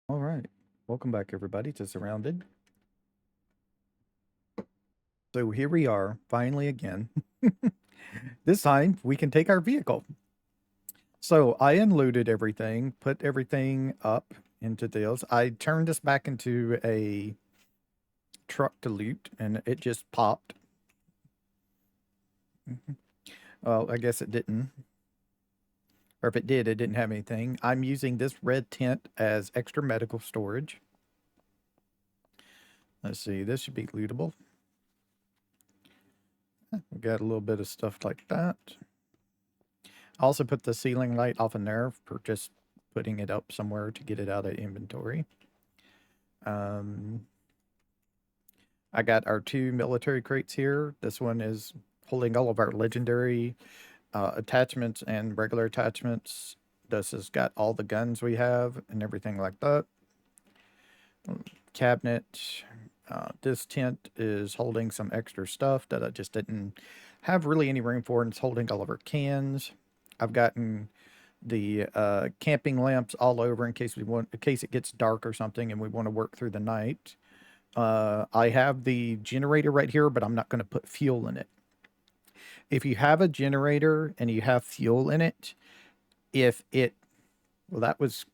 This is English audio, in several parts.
All right. Welcome back, everybody, to Surrounded. So here we are, finally again. This time, we can take our vehicle. So I unloaded everything, put everything up into deals. I turned this back into a truck to loot, and it just popped. Well, I guess it didn't. Or if it did, it didn't have anything. I'm using this red tent as extra medical storage. Let's see, this should be lootable. We got a little bit of stuff like that. I also put the ceiling light off in there for just putting it up somewhere to get it out of inventory. I got our 2 military crates here. This one is holding all of our legendary attachments and regular attachments. This has got all the guns we have and everything like that. Cabinet. This tent is holding some extra stuff that I just didn't have really any room for, and it's holding all of our cans. I've gotten the camping lamps all over in case it gets dark or something and we want to work through the night. I have the generator right here, but I'm not going to put fuel in it. If you have a generator and you have fuel in it, well, that was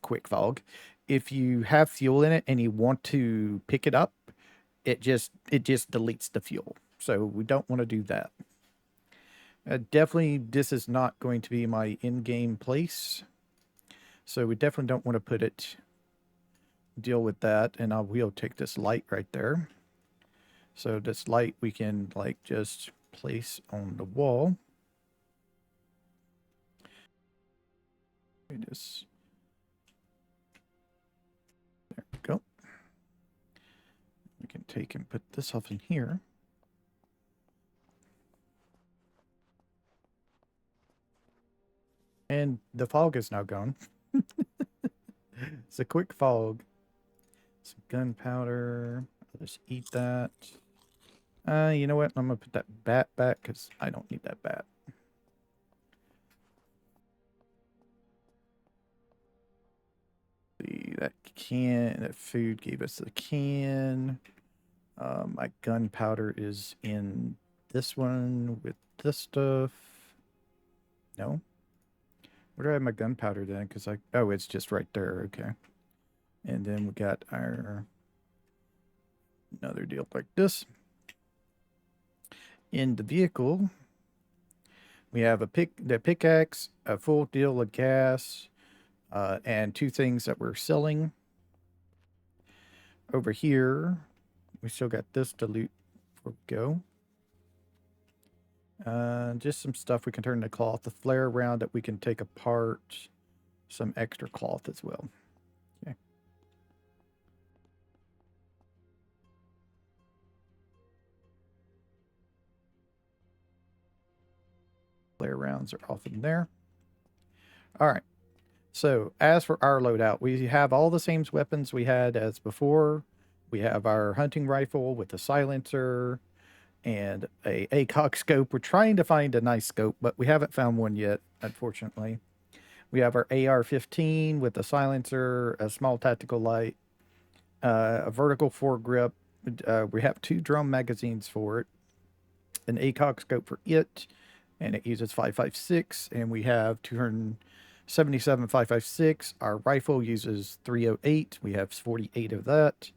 quick fog. If you have fuel in it and you want to pick it up, it just deletes the fuel. So we don't want to do that. Definitely, this is not going to be my in-game place. So we definitely don't want to deal with that. And I will take this light right there. So this light we can like just place on the wall. There we go. We can take and put this off in here. And the fog is now gone. It's a quick fog. Some gunpowder. I'll just eat that. You know what? I'm gonna put that bat back because I don't need that bat. See, that food gave us the can. My gunpowder is in this one with this stuff. No? Where do I have my gunpowder then? Because oh, it's just right there. Okay. And then we got another deal like this. In the vehicle, we have the pickaxe, a full deal of gas, and 2 things that we're selling. Over here, we still got this to loot before we go. Just some stuff we can turn to cloth. The flare round that we can take apart. Some extra cloth as well. Okay. Flare rounds are off in there. All right. So as for our loadout, we have all the same weapons we had as before. We have our hunting rifle with a silencer and a ACOG scope. We're trying to find a nice scope, but we haven't found one yet, unfortunately. We have our AR-15 with a silencer, a small tactical light, a vertical foregrip. We have 2 drum magazines for it, an ACOG scope for it, and it uses 5.56, and we have 277 5.56. Our rifle uses 308. We have 48 of that.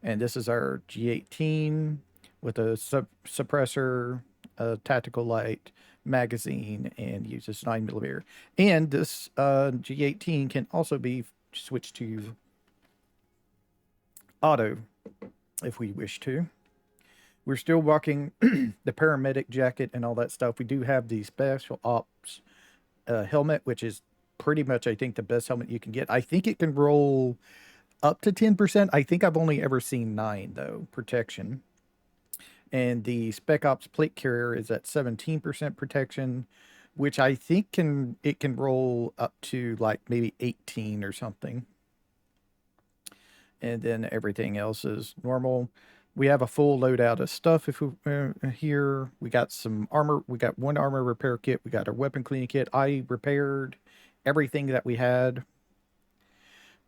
And this is our G18 with a suppressor, a tactical light, magazine, and uses 9mm. And this G18 can also be switched to auto if we wish to. We're still rocking the paramedic jacket and all that stuff. We do have the special ops helmet, which is pretty much, I think, the best helmet you can get. I think it can roll up to 10%. I think I've only ever seen 9, though, protection. And the Spec Ops plate carrier is at 17% protection, which I think it can roll up to like maybe 18 or something. And then everything else is normal. We have a full loadout of stuff here. We got some armor. We got 1 armor repair kit. We got our weapon cleaning kit. I repaired everything that we had.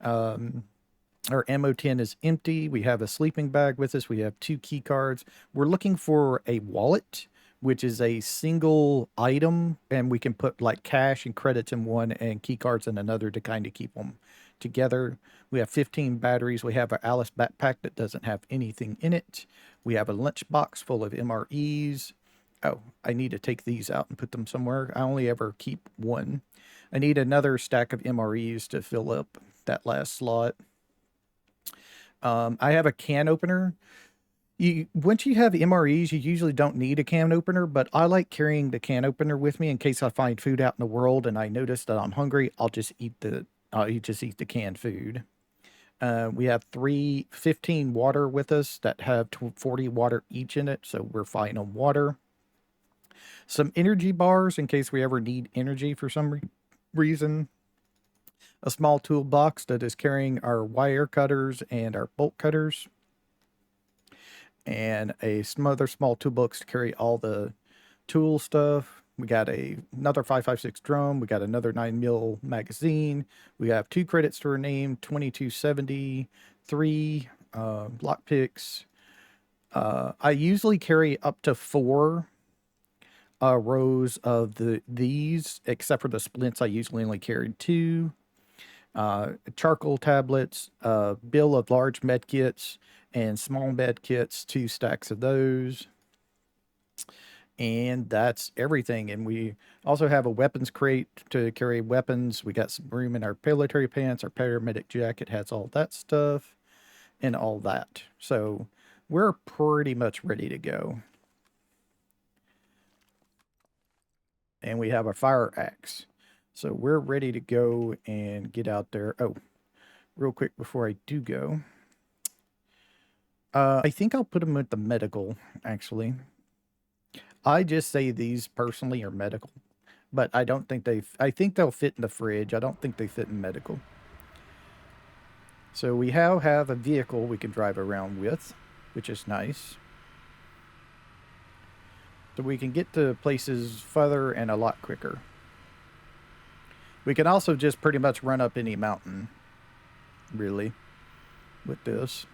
Our ammo tin is empty. We have a sleeping bag with us. We have 2 key cards. We're looking for a wallet, which is a single item, and we can put like cash and credits in one and key cards in another to kind of keep them together. We have 15 batteries. We have our Alice backpack that doesn't have anything in it. We have a lunch box full of MREs. Oh, I need to take these out and put them somewhere. I only ever keep one. I need another stack of MREs to fill up that last slot. I have a can opener. Once you have MREs, you usually don't need a can opener, but I like carrying the can opener with me in case I find food out in the world and I notice that I'm hungry. I'll just eat the canned food. We have 15 water with us that have 40 water each in it, so we're fine on water. Some energy bars in case we ever need energy for some reason. A small toolbox that is carrying our wire cutters and our bolt cutters. And another small toolbox to carry all the tool stuff. We got another 5.56 drum. We got another 9mm magazine. We have 2 credits to our name, 2270, 3 lock picks. I usually carry up to 4 rows of these, except for the splints. I usually only carried 2. Charcoal tablets, bill of large med kits and small med kits, 2 stacks of those. And that's everything. And we also have a weapons crate to carry weapons. We got some room in our military pants. Our paramedic jacket has all that stuff and all that. So we're pretty much ready to go. And we have a fire axe. So we're ready to go and get out there. Oh, real quick before I do go. I think I'll put them at the medical, actually. I just say these personally are medical, but I don't think I think they'll fit in the fridge. I don't think they fit in medical. So we now have a vehicle we can drive around with, which is nice. So we can get to places further and a lot quicker. We can also just pretty much run up any mountain, really, with this.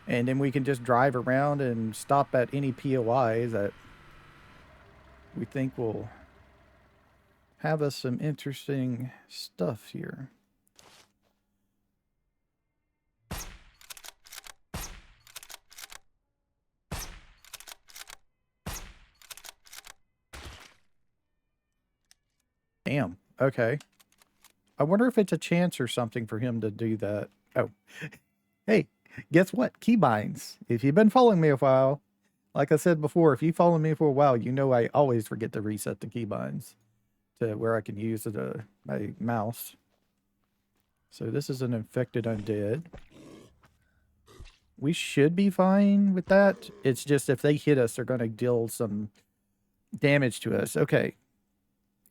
And then we can just drive around and stop at any POI that we think will have us some interesting stuff here. Damn. Okay. I wonder if it's a chance or something for him to do that. Oh. Hey, guess what? Keybinds. If you've been following me a while, like I said before, if you follow me for a while, you know I always forget to reset the keybinds to where I can use my mouse. So this is an infected undead. We should be fine with that. It's just if they hit us, they're going to deal some damage to us. Okay.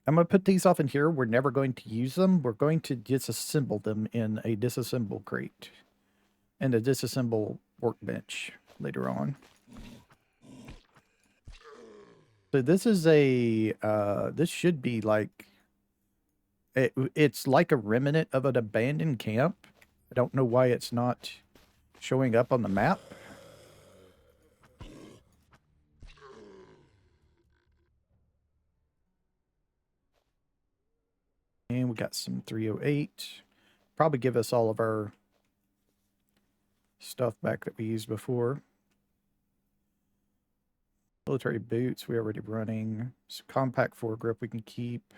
I'm going to put these off in here. We're never going to use them. We're going to disassemble them in a disassemble crate and a disassemble workbench later on. So this is this should be like, it's like a remnant of an abandoned camp. I don't know why it's not showing up on the map. And we got some 308. Probably give us all of our stuff back that we used before. Military boots, we're already running. So compact foregrip, we can keep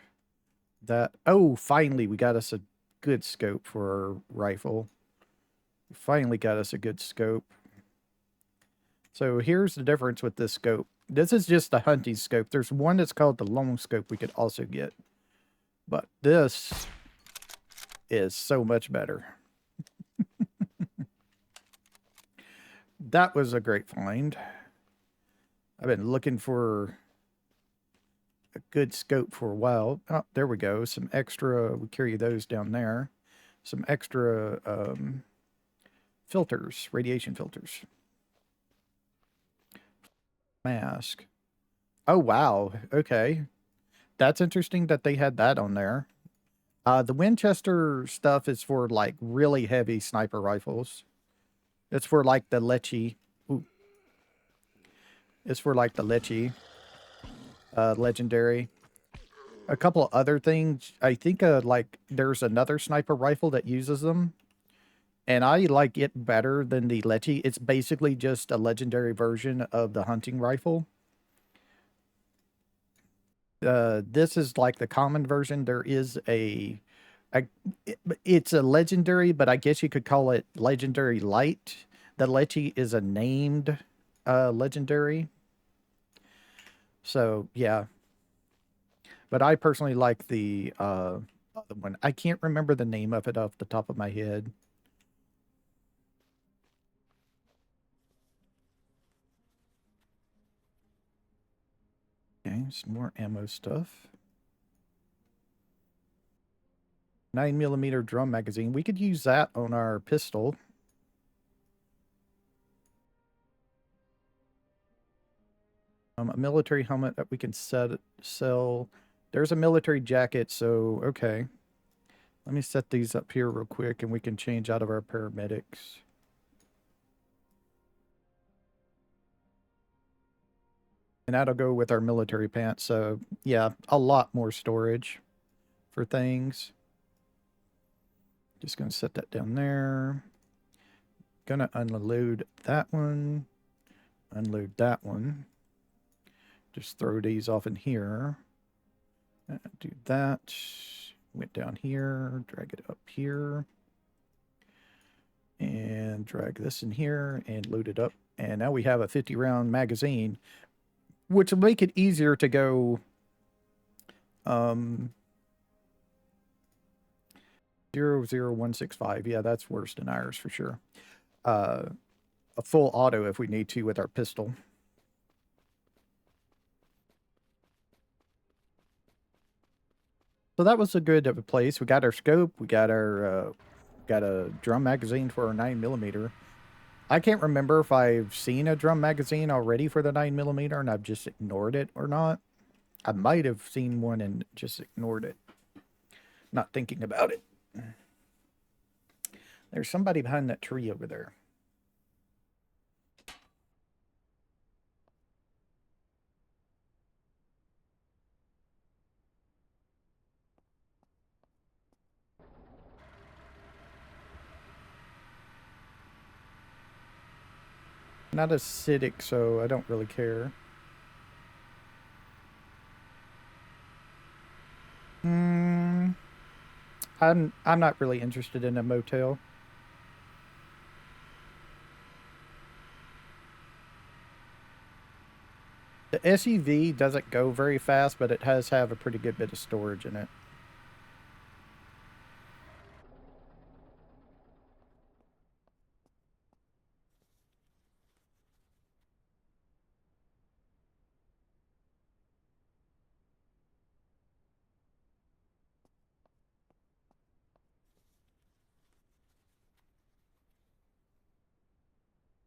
that. Oh, finally, we got us a good scope for our rifle. We finally got us a good scope. So here's the difference with this scope. This is just a hunting scope. There's one that's called the long scope we could also get. But this is so much better. That was a great find. I've been looking for a good scope for a while. Oh, there we go. Some extra, we carry those down there. Some extra filters, radiation filters. Mask. Oh, wow. Okay. That's interesting that they had that on there. The Winchester stuff is for like really heavy sniper rifles. It's for like the Lecce. Ooh, it's for like the Lecce legendary. A couple other things. I think like there's another sniper rifle that uses them, and I like it better than the Lecce. It's basically just a legendary version of the hunting rifle. This is like the common version. There is a it's a legendary, but I guess you could call it legendary light. The Lecce is a named legendary. So yeah, but I personally like the other one. I can't remember the name of it off the top of my head. Okay, some more ammo stuff. 9mm drum magazine. We could use that on our pistol. A military helmet that we can sell. There's a military jacket, so okay. Let me set these up here real quick and we can change out of our paramedics. And that'll go with our military pants. So yeah, a lot more storage for things. Just gonna set that down there. Gonna unload that one. Unload that one. Just throw these off in here. Do that. Went down here. Drag it up here. And drag this in here and load it up. And now we have a 50 round magazine, which will make it easier to go 00165. Yeah, that's worse than ours for sure. A full auto if we need to with our pistol. So that was a good place. We got our scope. We got our got a drum magazine for our 9mm. I can't remember if I've seen a drum magazine already for the 9mm and I've just ignored it or not. I might have seen one and just ignored it, not thinking about it. There's somebody behind that tree over there. Not acidic, so I don't really care. Hmm. I'm not really interested in a motel. The SUV doesn't go very fast, but it does have a pretty good bit of storage in it.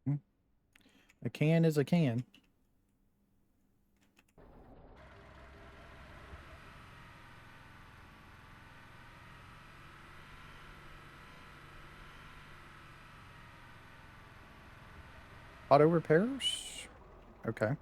Hmm. A can is a can. Auto repairs? Okay.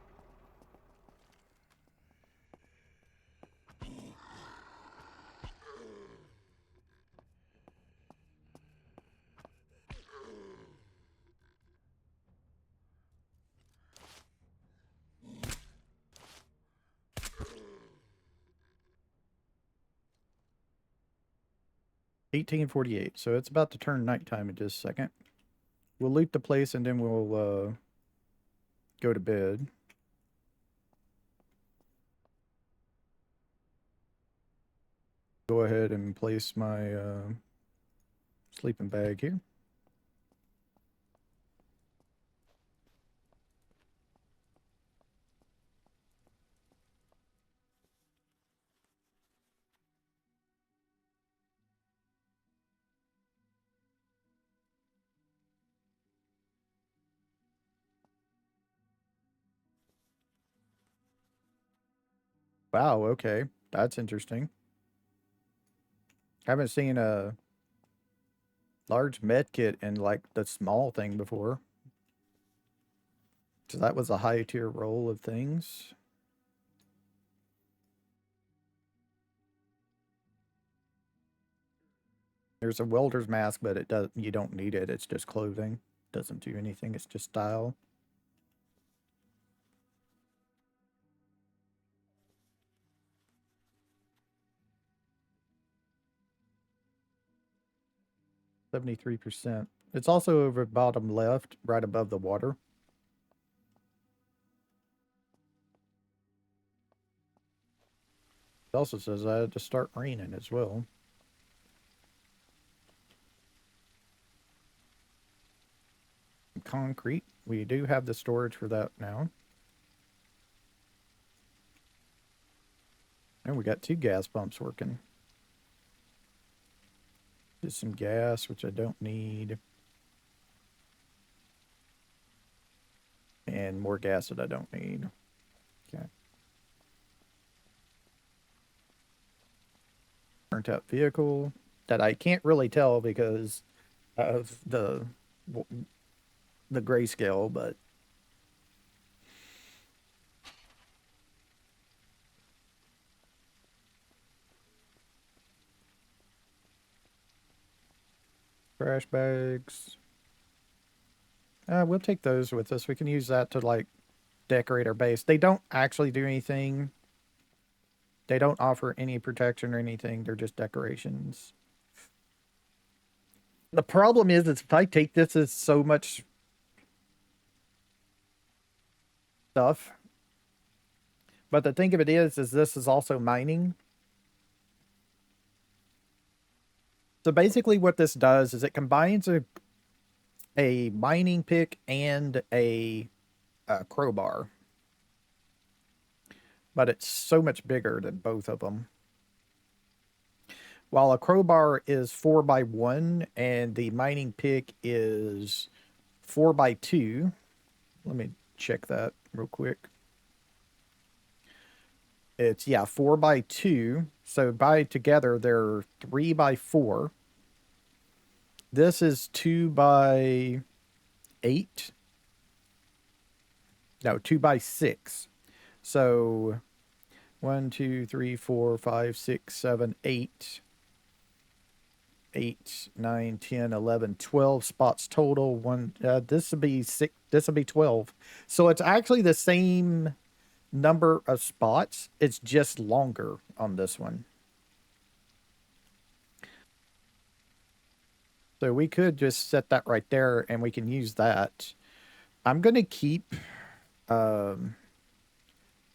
$18.48. So it's about to turn nighttime in just a second. We'll loot the place and then we'll go to bed. Go ahead and place my sleeping bag here. Wow, okay. That's interesting. I haven't seen a large med kit in like the small thing before. So that was a high tier roll of things. There's a welder's mask, but you don't need it. It's just clothing. Doesn't do anything. It's just style. %73%. It's also over bottom left, right above the water. It also says I had to start raining as well. Concrete. We do have the storage for that now. And we got 2 gas pumps working. Just some gas, which I don't need. And more gas that I don't need. Okay. Burnt out vehicle that I can't really tell because of the grayscale, but trash bags. We'll take those with us. We can use that to like decorate our base. They don't actually do anything. They don't offer any protection or anything. They're just decorations. The problem is if I take this as so much stuff. But the thing of it is this is also mining. So basically what this does is it combines a mining pick and a crowbar. But it's so much bigger than both of them. While a crowbar is 4x1 and the mining pick is 4x2. Let me check that real quick. It's, yeah, 4x2. So by together, they're 3x4. This is 2x8. No, 2x6. So 1, 2, 3, 4, 5, 6, 7, 8. 8, 9, 10, 11, 12 spots total. This would be 6. This would be 12. So it's actually the same number of spots. It's just longer on this one. So we could just set that right there and we can use that. I'm going to keep the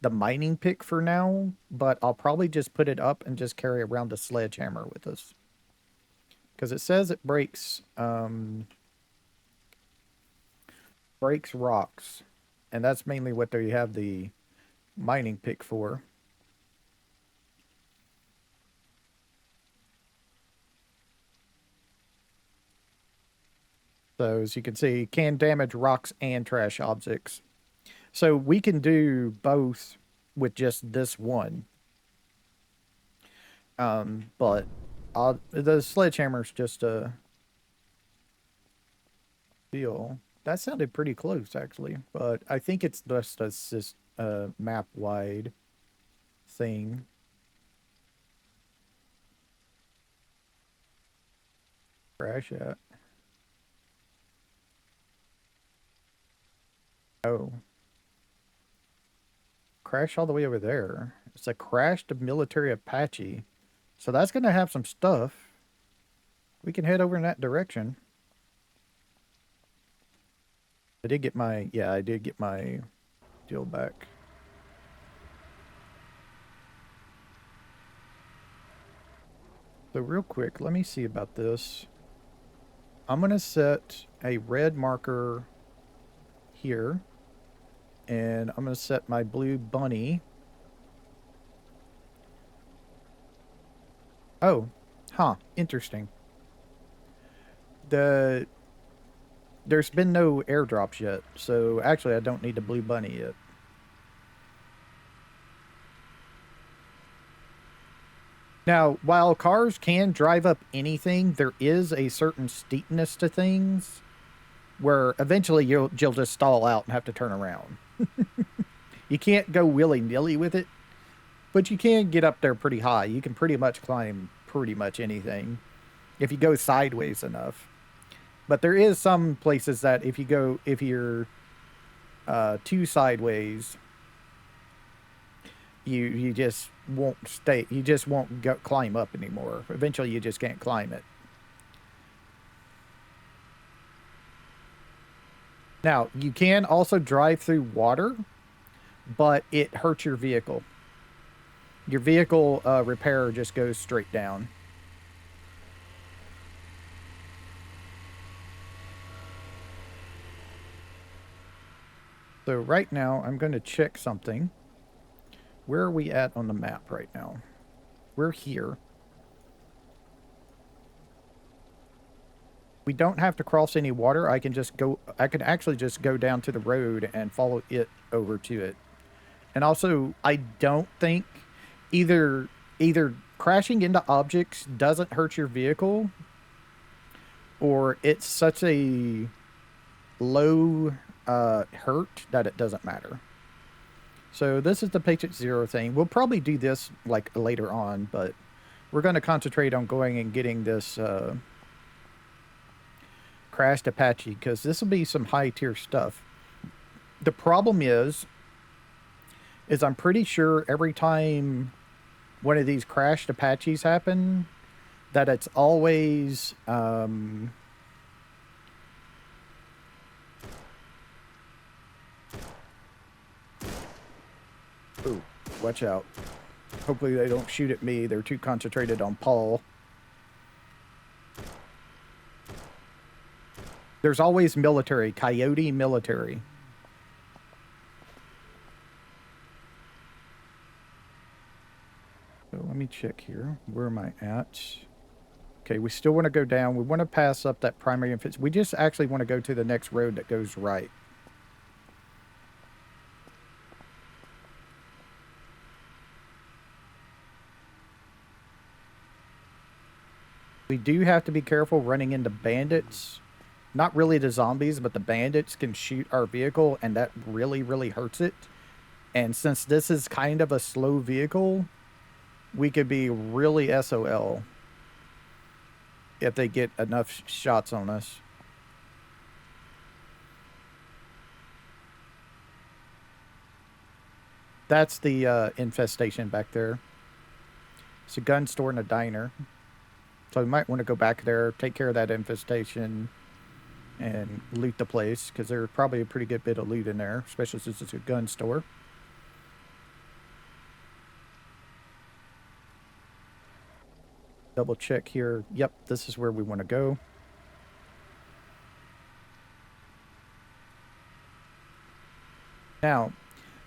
mining pick for now, but I'll probably just put it up and just carry around a sledgehammer with us. Because it says it breaks rocks. And that's mainly what they have the mining pick for. So as you can see, can damage rocks and trash objects. So we can do both with just this one. But the sledgehammer's just a deal. That sounded pretty close, actually. But I think it's just a map-wide thing. Crash at. Oh. Crash all the way over there. It's a crashed military Apache. So that's going to have some stuff. We can head over in that direction. I did get my deal back. So real quick, let me see about this. I'm going to set a red marker here. And I'm going to set my blue bunny. Oh, huh, interesting. There's been no airdrops yet, so actually I don't need the blue bunny yet. Now, while cars can drive up anything, there is a certain steepness to things where eventually you'll just stall out and have to turn around. You can't go willy-nilly with it, but you can get up there pretty high. You can pretty much climb pretty much anything if you go sideways enough. But there is some places that if you're too sideways, you just won't stay. You just won't climb up anymore. Eventually, you just can't climb it. Now, you can also drive through water, but it hurts your vehicle. Your vehicle repair just goes straight down. So right now, I'm going to check something. Where are we at on the map right now? We're here. We don't have to cross any water. I can actually just go down to the road and follow it over to it. And also, I don't think either crashing into objects doesn't hurt your vehicle, or it's such a low hurt that it doesn't matter. So this is the Patient Zero thing. We'll probably do this like later on, but we're going to concentrate on going and getting this crashed Apache, because this will be some high tier stuff. The problem is I'm pretty sure every time one of these crashed Apaches happen, that it's always oh, watch out. Hopefully they don't shoot at me. They're too concentrated on Paul. There's always military, coyote military. So let me check here. Where am I at? Okay, we still want to go down. We want to pass up that primary infantry. We just actually want to go to the next road that goes right. We do have to be careful running into bandits. Not really the zombies, but the bandits can shoot our vehicle, and that really, really hurts it. And since this is kind of a slow vehicle, we could be really SOL if they get enough shots on us. That's the infestation back there. It's a gun store and a diner. So we might want to go back there, take care of that infestation, and loot the place, because there's probably a pretty good bit of loot in there, especially since it's a gun store. Double check here. Yep, this is where we want to go. Now,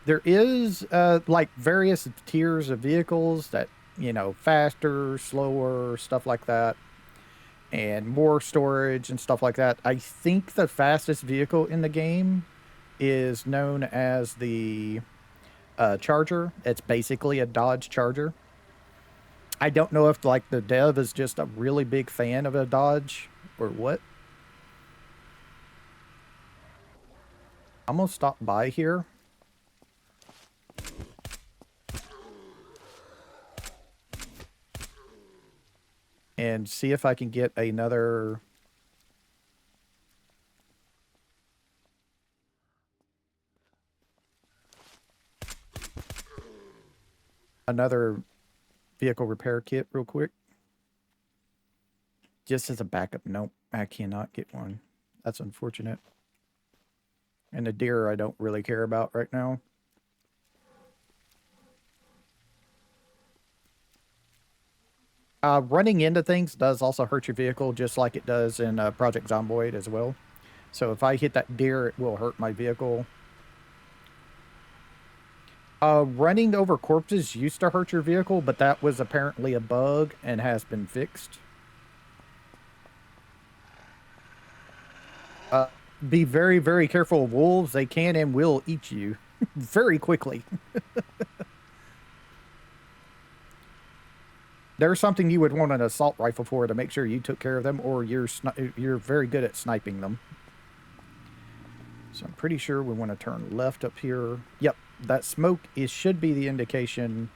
there is like various tiers of vehicles that, you know, faster, slower, stuff like that, and more storage and stuff like that. I think the fastest vehicle in the game is known as the Charger. It's basically a Dodge Charger. I don't know if like the dev is just a really big fan of a Dodge or what. I'm gonna stop by here. And see if I can get another vehicle repair kit real quick. Just as a backup. Nope, I cannot get one. That's unfortunate. And the deer I don't really care about right now. Running into things does also hurt your vehicle, just like it does in Project Zomboid as well. So if I hit that deer, it will hurt my vehicle. Running over corpses used to hurt your vehicle, but that was apparently a bug and has been fixed. Be very, very careful of wolves. They can and will eat you very quickly. There's something you would want an assault rifle for to make sure you took care of them, or you're very good at sniping them. So I'm pretty sure we want to turn left up here. Yep, that smoke should be the indication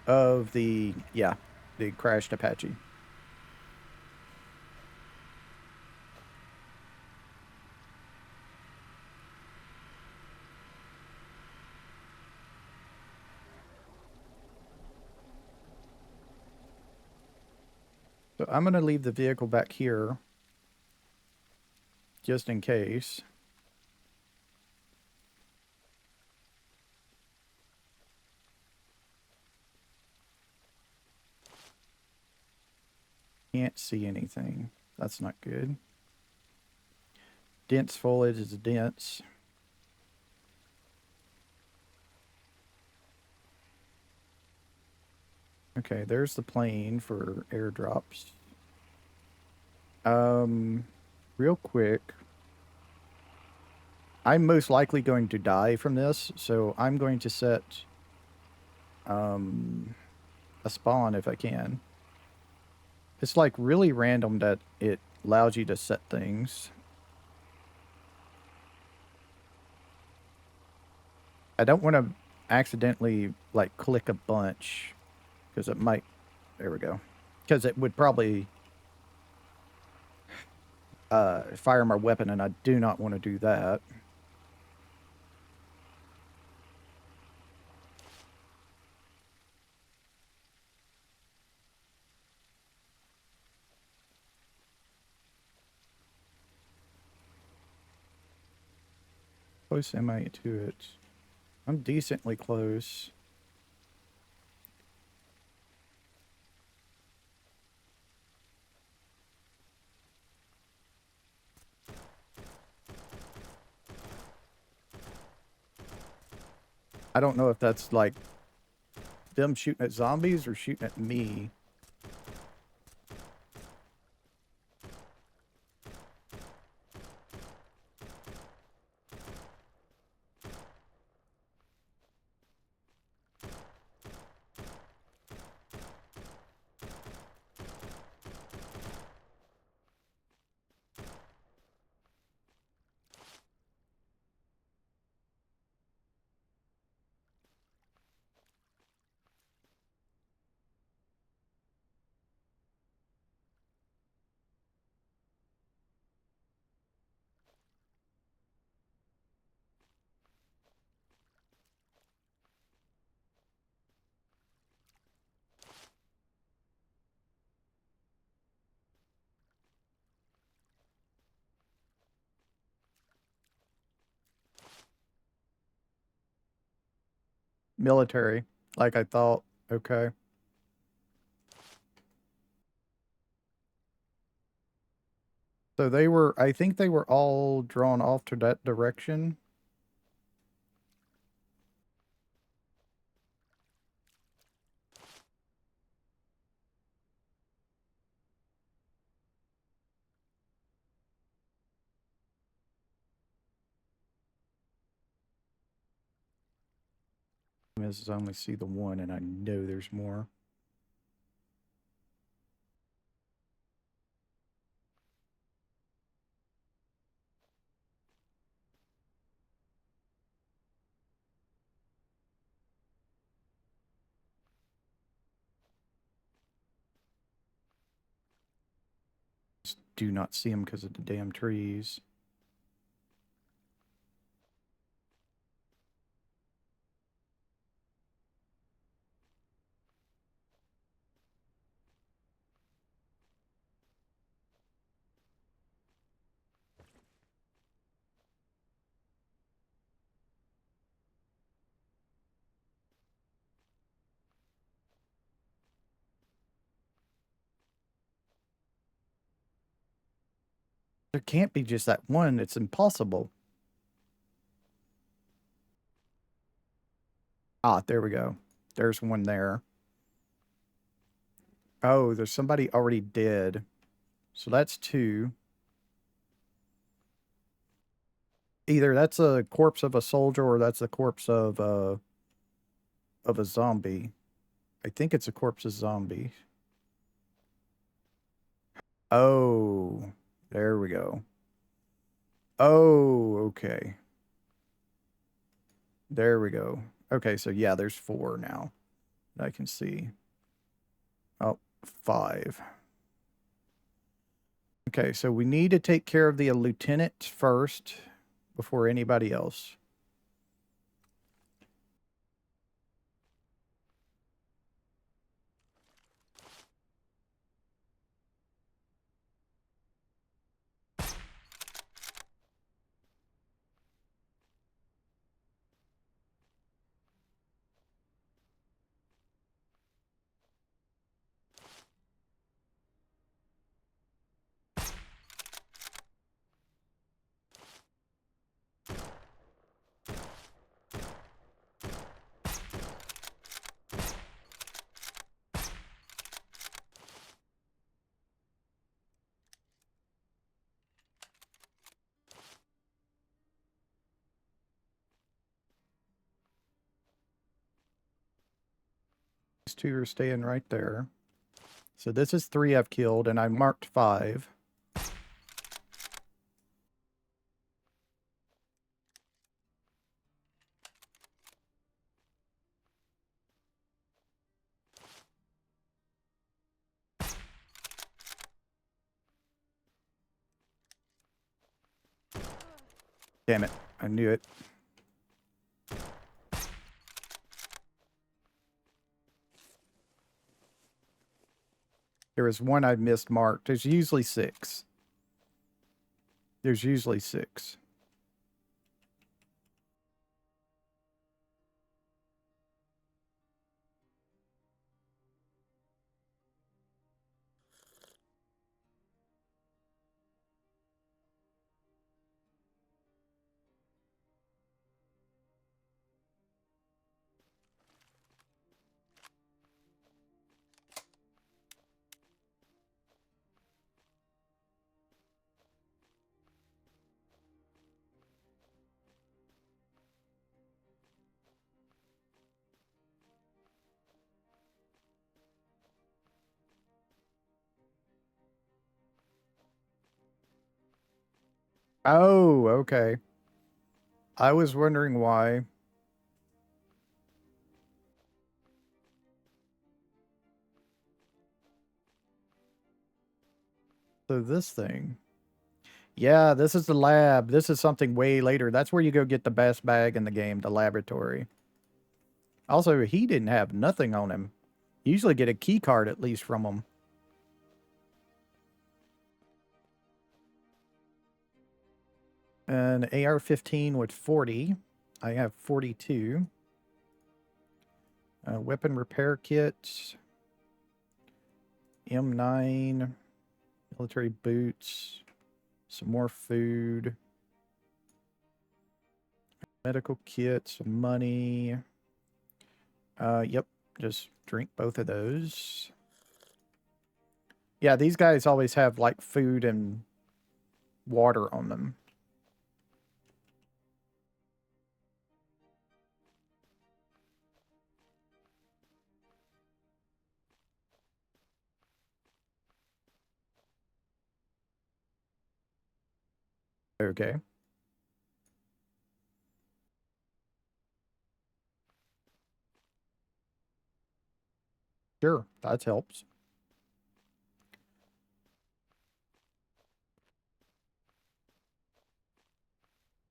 of the crashed Apache. So I'm going to leave the vehicle back here just in case. Can't see anything. That's not good. Dense foliage is dense. Okay, there's the plane for airdrops. Real quick. I'm most likely going to die from this, so I'm going to set a spawn if I can. It's like really random that it allows you to set things. I don't want to accidentally like click a bunch because it might, there we go. Because it would probably fire my weapon, and I do not want to do that. Close am I to it? I'm decently close. I don't know if that's like them shooting at zombies or shooting at me. Military, like I thought. Okay. So they were, I think they were all drawn off to that direction. As I only see the one, and I know there's more. Just do not see them because of the damn trees. There can't be just that one. It's impossible. Ah, there we go. There's one there. Oh, there's somebody already dead. So that's two. Either that's a corpse of a soldier or that's a corpse of a zombie. I think it's a corpse of zombie. Oh, there we go. Oh, okay. There we go. Okay, so yeah, there's 4 now that I can see. Oh, 5. Okay, so we need to take care of the lieutenant first before anybody else. These 2 are staying right there. So this is 3 I've killed, and I marked 5. Damn it. I knew it. There was 1 I missed marked. There's usually 6. There's usually 6. Oh, okay. I was wondering why. So this thing. Yeah, this is the lab. This is something way later. That's where you go get the best bag in the game, the laboratory. Also, he didn't have nothing on him. You usually get a key card at least from him. An AR-15 with 40. I have 42. Weapon repair kit. M9. Military boots. Some more food. Medical kit. Some money. Yep. Just drink both of those. Yeah, these guys always have like food and water on them. Okay. Sure. That helps.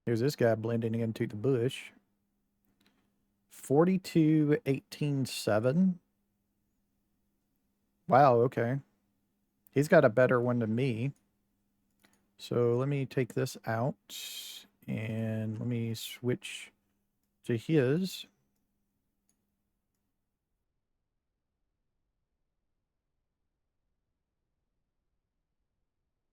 Here's this guy blending into the bush. 42,18,7. Wow, okay. He's got a better one than me. So let me take this out and let me switch to his.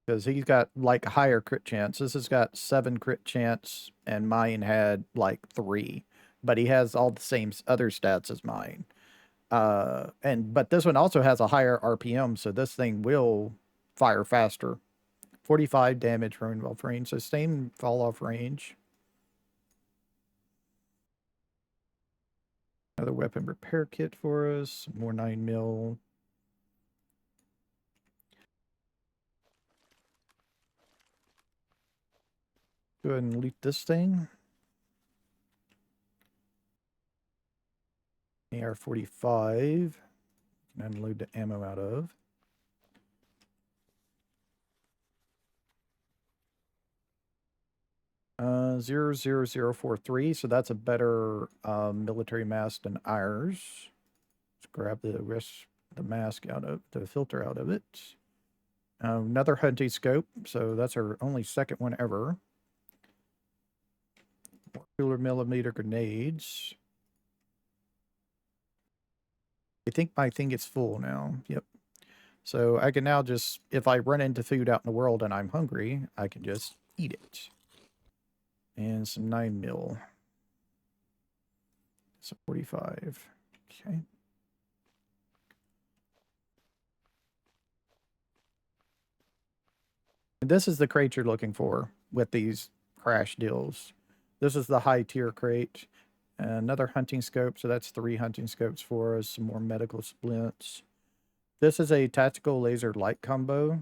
Because he's got like higher crit chance. This has got 7 crit chance, and mine had like 3. But he has all the same other stats as mine. But this one also has a higher RPM, so this thing will fire faster. 45 damage from off range, so same fall off range. Another weapon repair kit for us. More 9mm. Go ahead and loot this thing. AR-45. Can unload the ammo out of. Uh, 00043, so that's a better military mask than ours. Let's grab the mask out of, the filter out of it. Another hunting scope, so that's our only second one ever. More 200mm grenades. I think my thing is full now. Yep. So I can now just, if I run into food out in the world and I'm hungry, I can just eat it. And some 9mm. Some 45. Okay. And this is the crate you're looking for with these crash deals. This is the high tier crate. Another hunting scope, so that's 3 hunting scopes for us. Some more medical splints. This is a tactical laser light combo.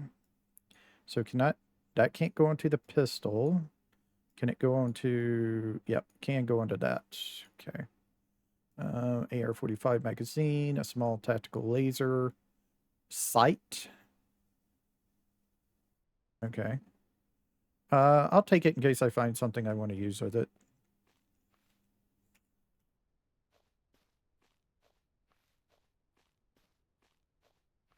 So that can't go into the pistol. Can it go on to, yep, can go into that. Okay. AR-45 magazine, a small tactical laser, sight. Okay. I'll take it in case I find something I want to use with it.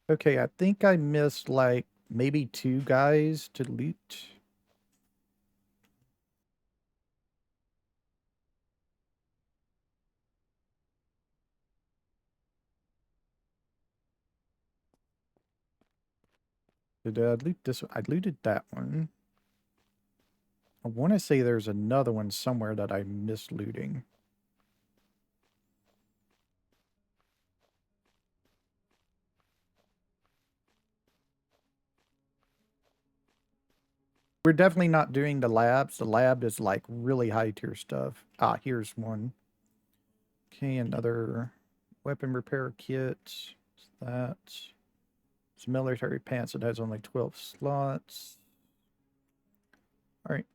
Okay, I think I missed like maybe 2 guys to loot. Did I loot this one? I looted that one. I want to say there's another one somewhere that I missed looting. We're definitely not doing the labs. The lab is like really high tier stuff. Ah, here's one. Okay, another weapon repair kit. What's that? It's military pants. It has only 12 slots. All right.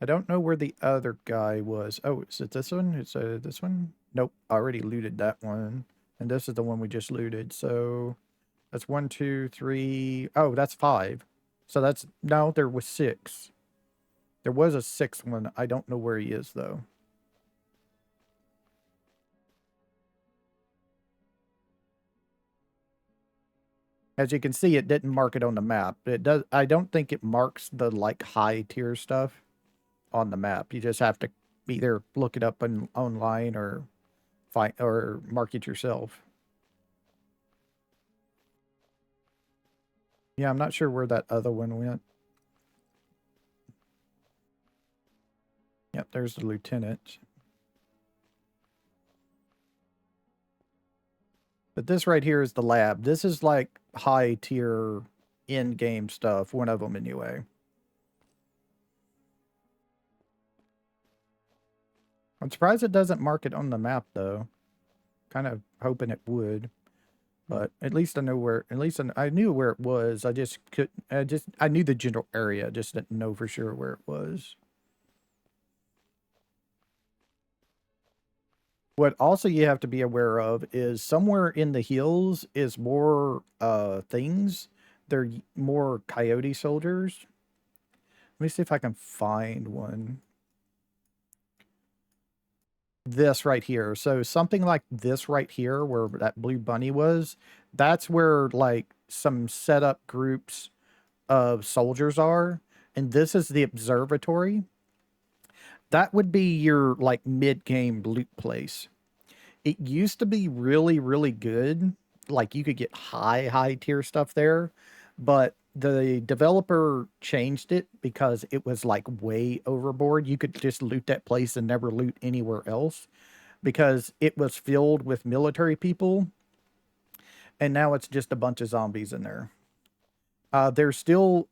I don't know where the other guy was. Oh, is it this one? Is it this one? Nope. I already looted that one. And this is the one we just looted. So that's 1, 2, 3. Oh, that's 5. So that's, no, there was 6. There was a 6th one. I don't know where he is, though. As you can see, it didn't mark it on the map. It does. I don't think it marks the like high tier stuff on the map. You just have to either look it up online or find or mark it yourself. Yeah, I'm not sure where that other one went. Yep, there's the lieutenant. But this right here is the lab. This is like high tier in-game stuff. One of them anyway. I'm surprised it doesn't mark it on the map though. Kind of hoping it would. But at least I know where, at least I knew where it was. I just couldn't, I knew the general area, just didn't know for sure where it was. What also you have to be aware of is somewhere in the hills is more things. They're more coyote soldiers. Let me see if I can find one. This right here. So something like this right here where that blue bunny was, that's where like some setup groups of soldiers are. And this is the observatory. That would be your like mid-game loot place. It used to be really, really good. Like you could get high tier stuff there, but the developer changed it because it was like way overboard. You could just loot that place and never loot anywhere else because it was filled with military people. And now it's just a bunch of zombies in there. There's still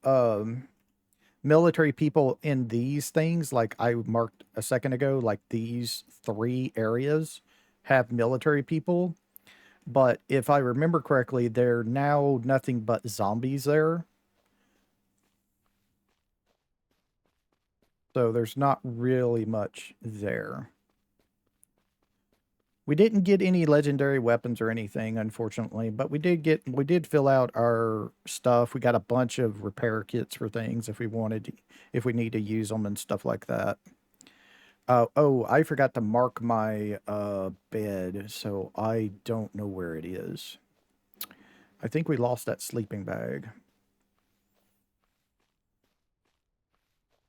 military people in these things, like I marked a second ago, like these 3 areas have military people. But if I remember correctly, they're now nothing but zombies there. So there's not really much there. We didn't get any legendary weapons or anything, unfortunately, but we did fill out our stuff. We got a bunch of repair kits for things if we wanted to, if we need to use them and stuff like that. Oh, I forgot to mark my bed, so I don't know where it is. I think we lost that sleeping bag.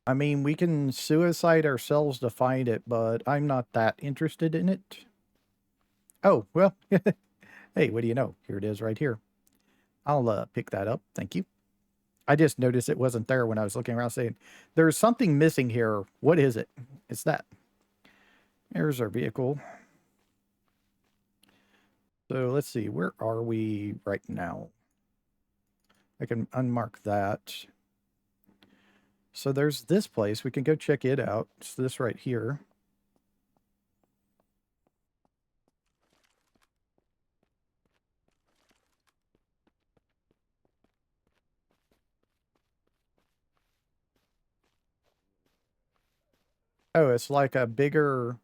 I mean, we can suicide ourselves to find it, but I'm not that interested in it. Oh, well, hey, what do you know? Here it is right here. I'll pick that up. Thank you. I just noticed it wasn't there when I was looking around saying, there's something missing here. What is it? It's that. There's our vehicle. So let's see, where are we right now? I can unmark that. So there's this place. We can go check it out. It's this right here. Oh, it's like a bigger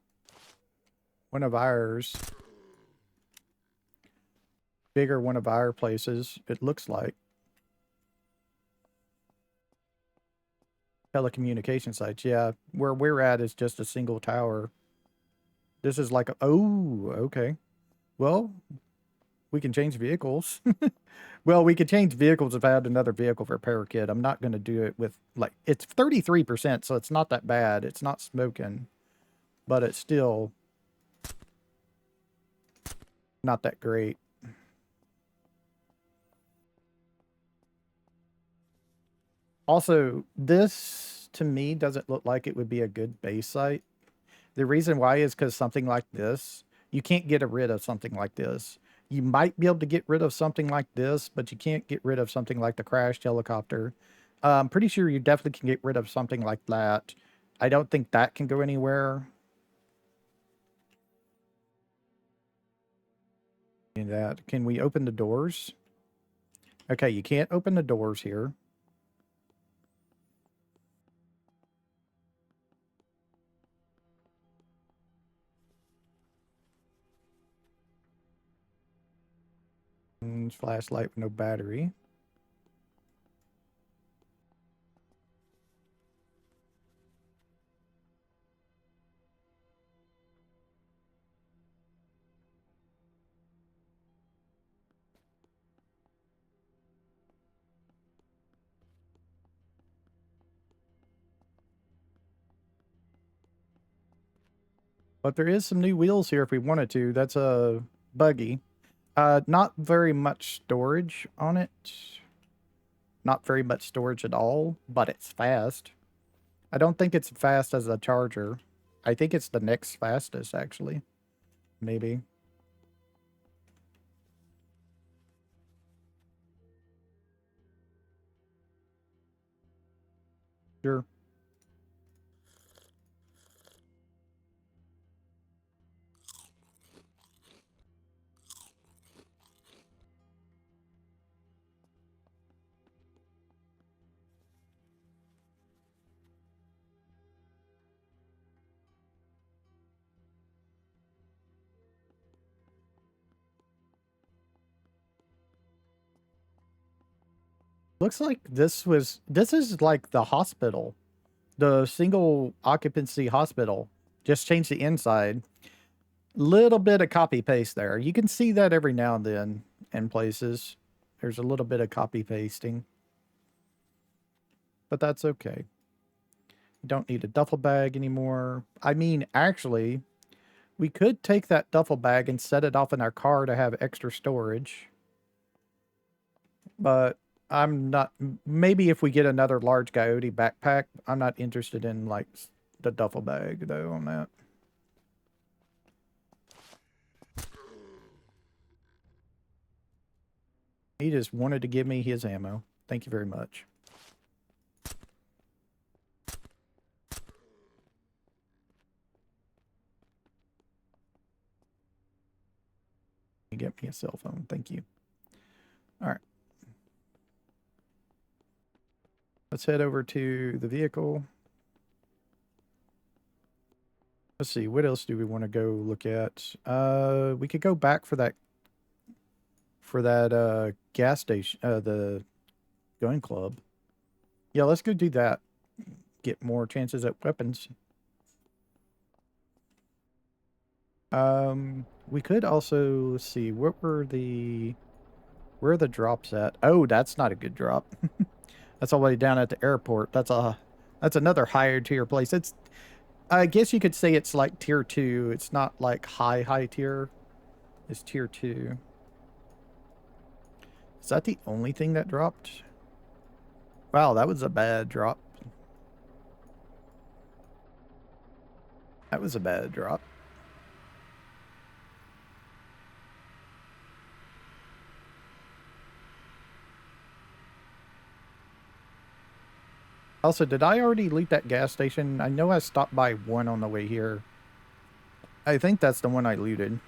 one of ours. Bigger one of our places, it looks like. Telecommunication sites, yeah. Where we're at is just a single tower. This is like a, oh, okay. Well, we can change vehicles. Well, we could change vehicles if I had another vehicle repair kit. I'm not going to do it with, like, it's 33%, so it's not that bad. It's not smoking, but it's still not that great. Also, this to me doesn't look like it would be a good base site. The reason why is because something like this, you can't get rid of something like this. You might be able to get rid of something like this, but you can't get rid of something like the crashed helicopter. I'm pretty sure you definitely can get rid of something like that. I don't think that can go anywhere. And that, can we open the doors? Okay, you can't open the doors here. Flashlight with no battery. But there is some new wheels here if we wanted to. That's a buggy. Not very much storage on it. Not very much storage at all, but it's fast. I don't think it's fast as a charger. I think it's the next fastest, actually. Maybe. Sure. Looks like this is like the hospital. The single occupancy hospital. Just change the inside. Little bit of copy paste there. You can see that every now and then in places. There's a little bit of copy pasting. But that's okay. You don't need a duffel bag anymore. I mean, actually, we could take that duffel bag and set it off in our car to have extra storage. But I'm not, maybe if we get another large coyote backpack, I'm not interested in like the duffel bag though on that. He just wanted to give me his ammo. Thank you very much. Get me a cell phone. Thank you. All right. Let's head over to the vehicle. Let's see, what else do we want to go look at? We could go back for that gas station, the gun club. Yeah, let's go do that. Get more chances at weapons. We could also see where are the drops at? Oh, that's not a good drop. That's all the way down at the airport. That's another higher tier place. I guess you could say it's like tier 2. It's not like high tier. It's tier 2. Is that the only thing that dropped? Wow, that was a bad drop. That was a bad drop. Also, did I already loot that gas station? I know I stopped by one on the way here. I think that's the one I looted.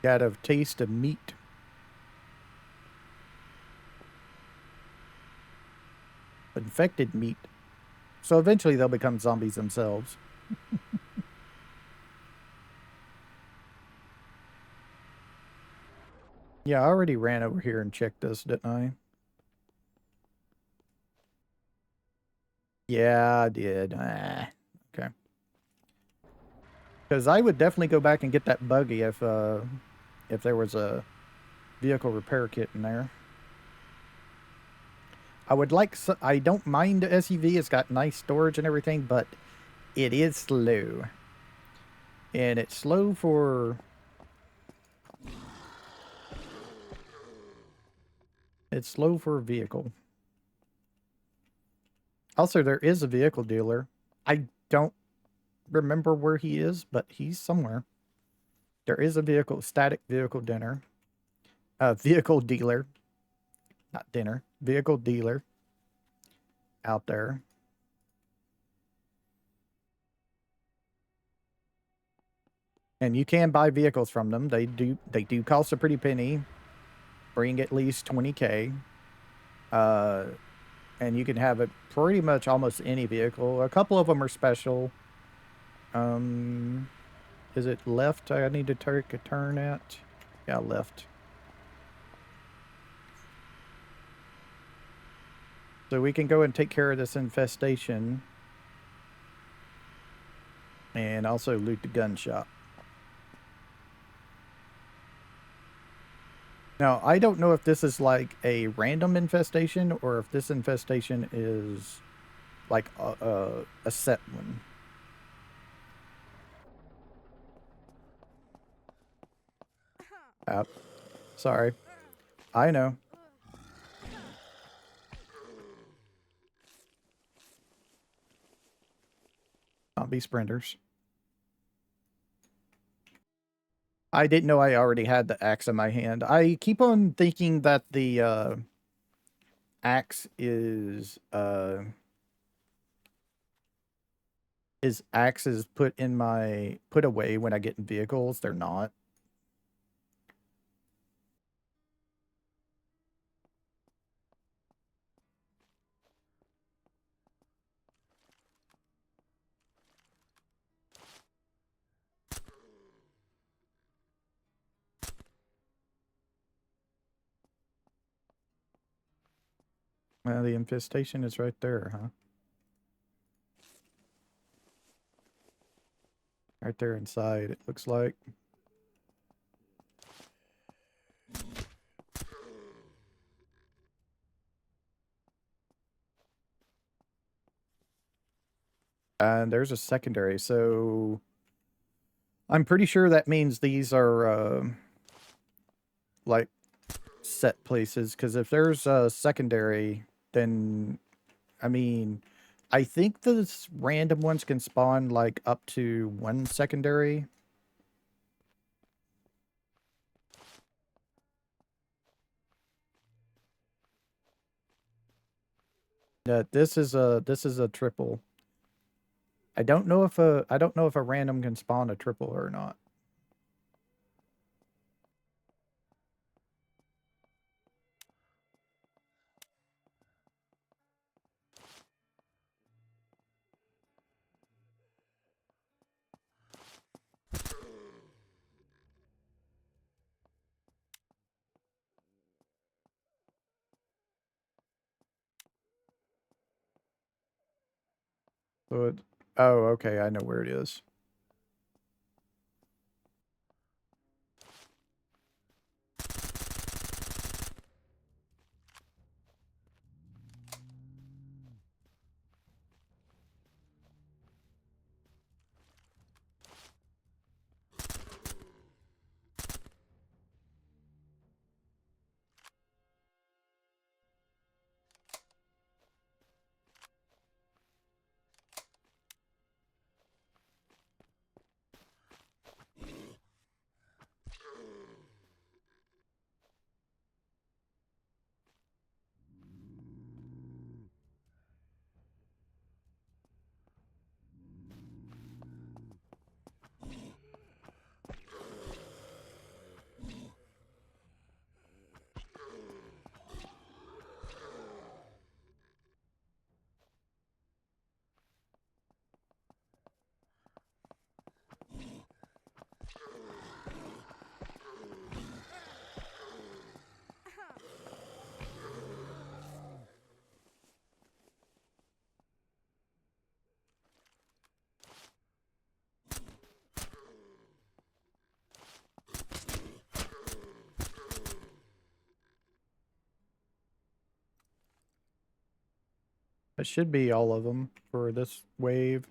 Got a taste of meat. Infected meat. So eventually they'll become zombies themselves. Yeah, I already ran over here and checked this, didn't I? Yeah, I did. Okay. Because I would definitely go back and get that buggy if there was a vehicle repair kit in there. I don't mind the SUV. It's got nice storage and everything, but it is slow. And it's slow for... It's slow for a vehicle. Also, there is a vehicle dealer. I don't remember where he is, but he's somewhere. There is a static vehicle dinner. Vehicle dealer. Not dinner. Vehicle dealer. Out there. And you can buy vehicles from them. They do cost a pretty penny. Bring at least 20K. And you can have it pretty much almost any vehicle. A couple of them are special. Is it left I need to take a turn at? Yeah, left. So we can go and take care of this infestation. And also loot the gun shop. Now, I don't know if this is like a random infestation or if this infestation is like a set one. Sorry. I know. Zombie sprinters. I didn't know I already had the axe in my hand. I keep on thinking that the axe is axes put away when I get in vehicles. They're not. Well, the infestation is right there, huh? Right there inside, it looks like. And there's a secondary, so I'm pretty sure that means these are like set places, because if there's a secondary, then I mean, I think the random ones can spawn like up to one secondary. This is a triple. I don't know if a random can spawn a triple or not. So it, oh, okay, I know where it is. It should be all of them for this wave.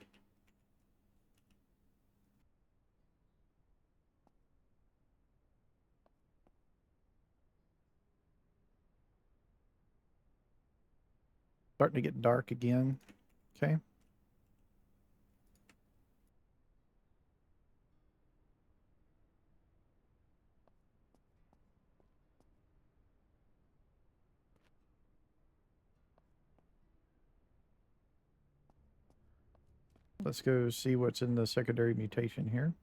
Starting to get dark again. Okay. Let's go see what's in the secondary mutation here.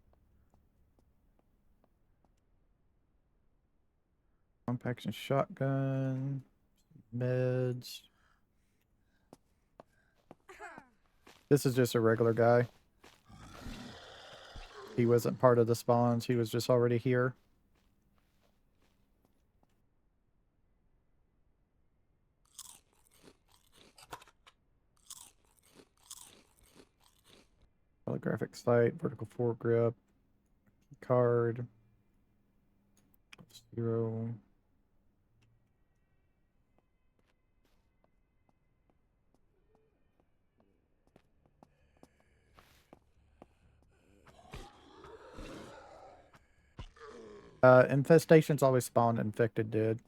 Compact and shotgun. Meds. This is just a regular guy. He wasn't part of the spawns. He was just already here. Holographic sight, vertical foregrip, card, 0. Infestations always spawn infected dead.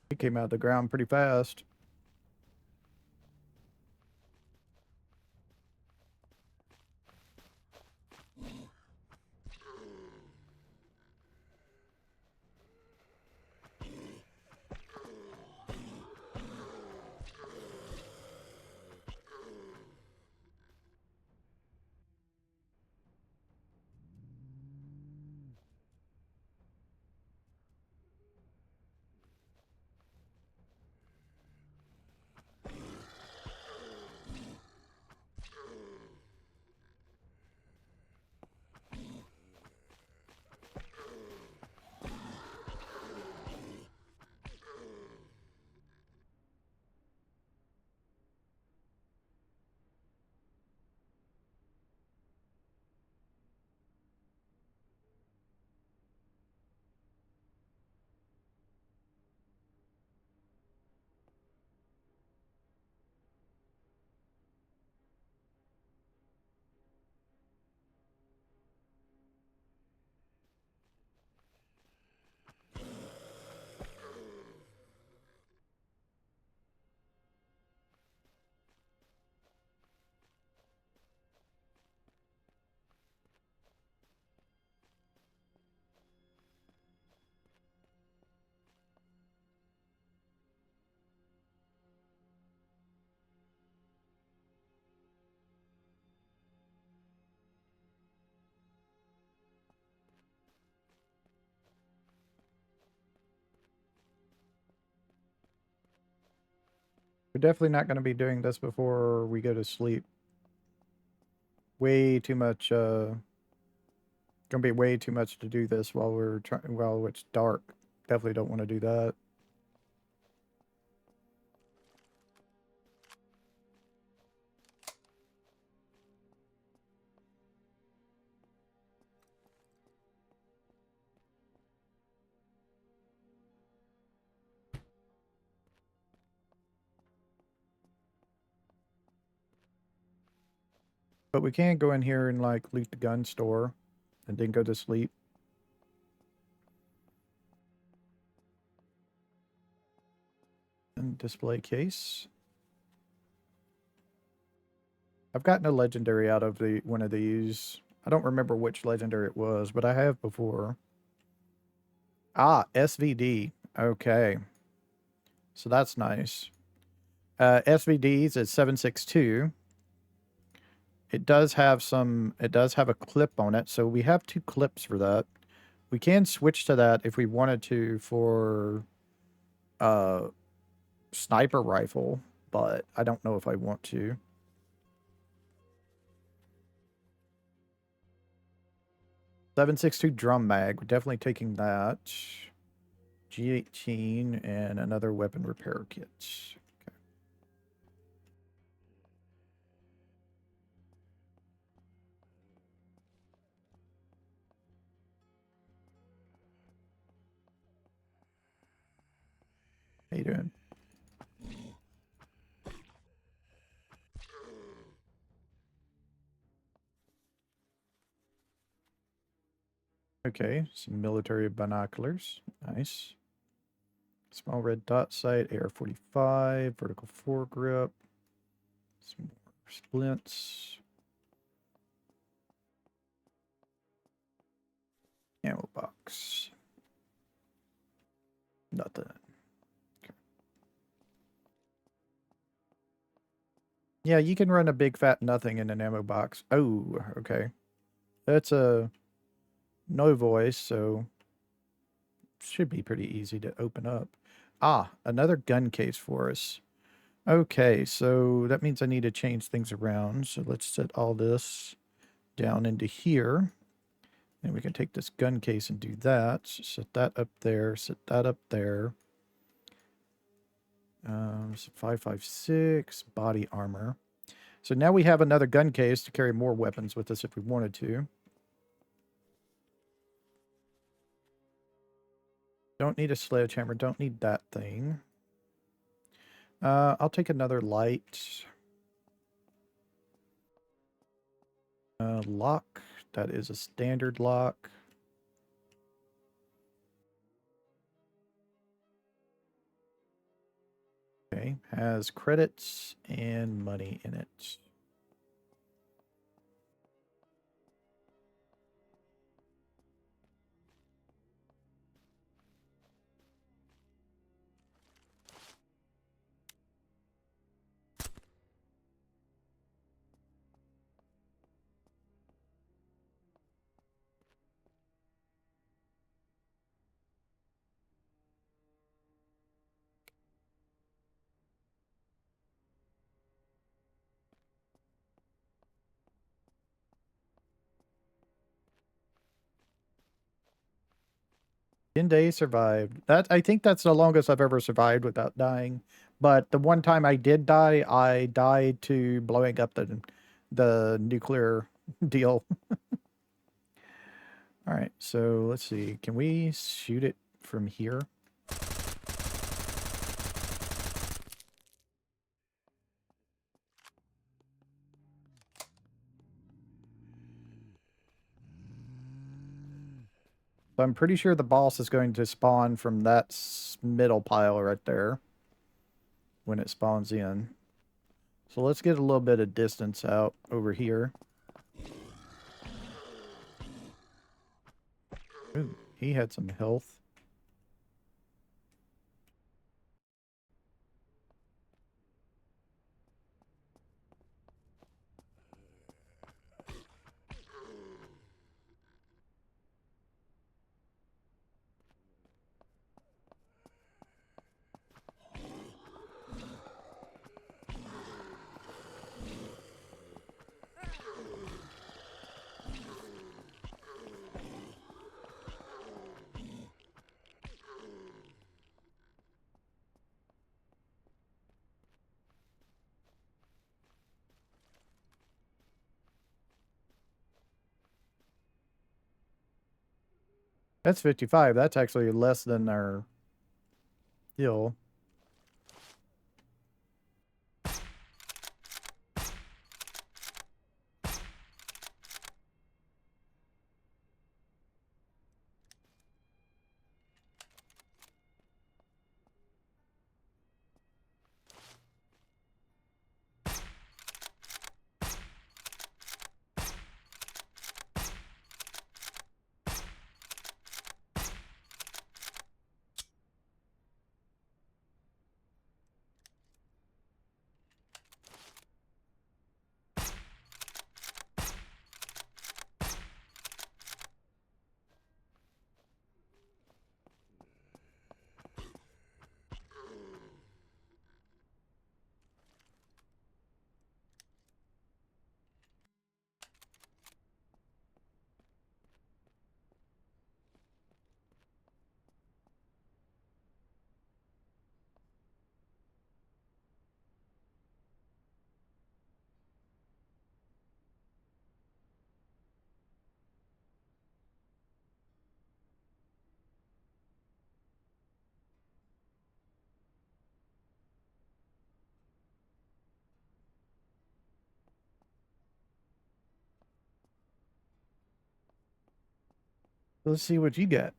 He came out of the ground pretty fast. We're definitely not going to be doing this before we go to sleep. Way too much, gonna be way too much to do this while we're trying, while it's dark. Definitely don't want to do that. But we can go in here and like loot the gun store and then go to sleep. And display case. I've gotten a legendary out of the one of these. I don't remember which legendary it was, but I have before. Ah, SVD. Okay. So that's nice. SVDs is 762. It does have a clip on it, so we have 2 clips for that. We can switch to that if we wanted to for sniper rifle, but I don't know if I want to. 762 drum mag. We're definitely taking that. G18 and another weapon repair kit. Okay. How you doing? Okay, some military binoculars. Nice. Small red dot sight, AR-45, vertical foregrip. Some more splints. Ammo box. Nothing. Okay. Yeah, you can run a big fat nothing in an ammo box. Oh, okay. That's a no voice, so should be pretty easy to open up. Ah, another gun case for us. Okay, so that means I need to change things around. So let's set all this down into here. And we can take this gun case and do that. So set that up there, set that up there. So 556, body armor. So now we have another gun case to carry more weapons with us if we wanted to. Don't need a sledgehammer, don't need that thing. I'll take another light. Lock. That is a standard lock. Okay, has credits and money in it. Day survived. That I think that's the longest I've ever survived without dying. But the one time I did die, I died to blowing up the nuclear deal. All right, so let's see. Can we shoot it from here? So I'm pretty sure the boss is going to spawn from that middle pile right there when it spawns in. So let's get a little bit of distance out over here. Ooh, he had some health. That's 55. That's actually less than our hill. Let's see what you get.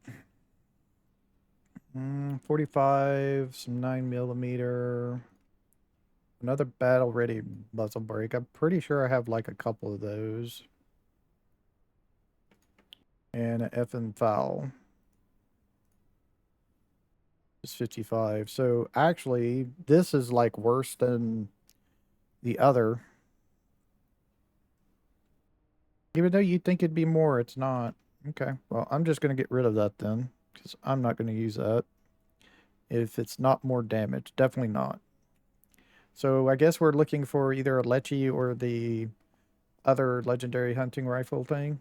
45, some 9mm. Another battle ready muzzle brake. I'm pretty sure I have like a couple of those. And an effing foul. It's 55. So actually, this is like worse than the other. Even though you'd think it'd be more, it's not. Okay, well, I'm just going to get rid of that then, because I'm not going to use that. If it's not more damage, definitely not. So I guess we're looking for either a Lecce or the other legendary hunting rifle thing.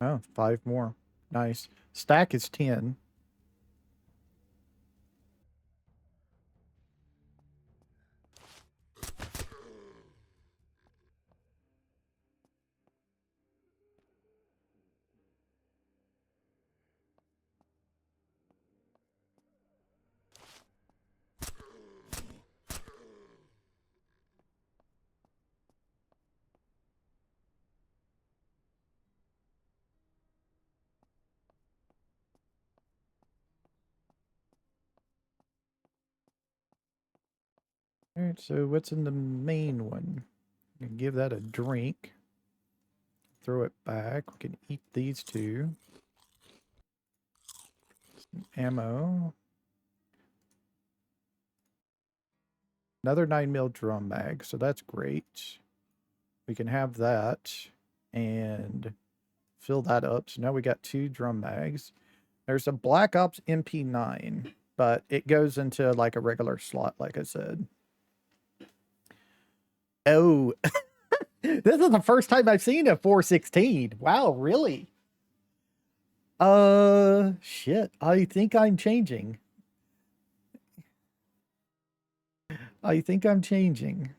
Oh, 5 more. Nice. Stack is 10. All right, so what's in the main one? We can give that a drink. Throw it back. We can eat these two. Some ammo. Another 9mm drum mag, so that's great. We can have that and fill that up. So now we got 2 drum mags. There's a Black Ops MP9, but it goes into like a regular slot, like I said. Oh, this is the first time I've seen a 416. Wow, really? Shit. I think I'm changing. I think I'm changing.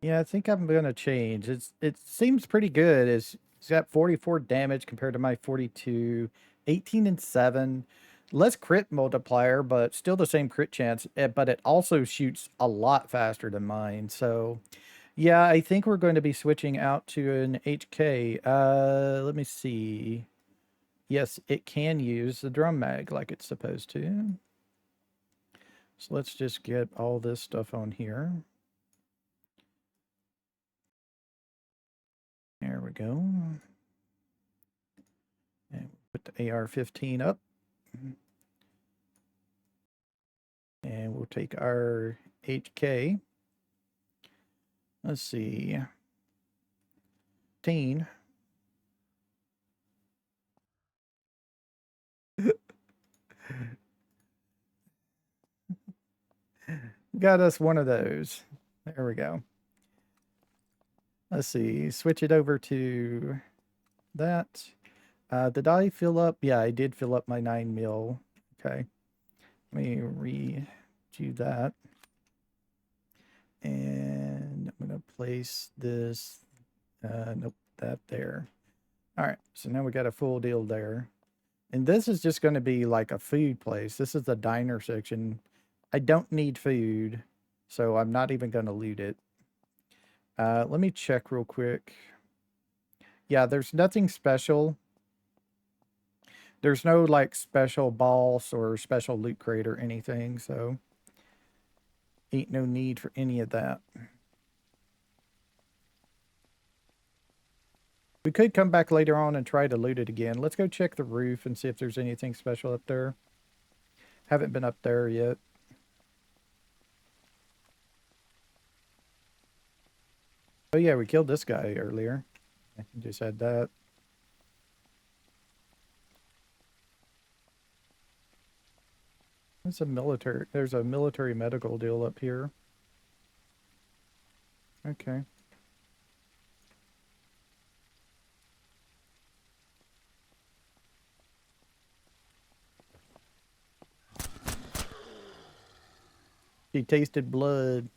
Yeah, I think I'm gonna change. It seems pretty good. It's got 44 damage compared to my 42, 18 and 7. Less crit multiplier, but still the same crit chance. But it also shoots a lot faster than mine. So yeah, I think we're going to be switching out to an HK. Let me see. Yes, it can use the drum mag like it's supposed to. So let's just get all this stuff on here. There we go. And put the AR-15 up. And we'll take our HK. Let's see. 15. Got us one of those. There we go. Let's see. Switch it over to that. Did I fill up? Yeah, I did fill up my 9 mil. Okay. Let me redo that. And I'm going to place this. Nope, that there. All right. So now we got a full deal there. And this is just going to be like a food place. This is the diner section. I don't need food, so I'm not even going to loot it. Let me check real quick. Yeah, there's nothing special. There's no like special boss or special loot crate or anything, so ain't no need for any of that. We could come back later on and try to loot it again. Let's go check the roof and see if there's anything special up there. Haven't been up there yet. Oh yeah, we killed this guy earlier. I just had that. There's a military medical deal up here. Okay. He tasted blood.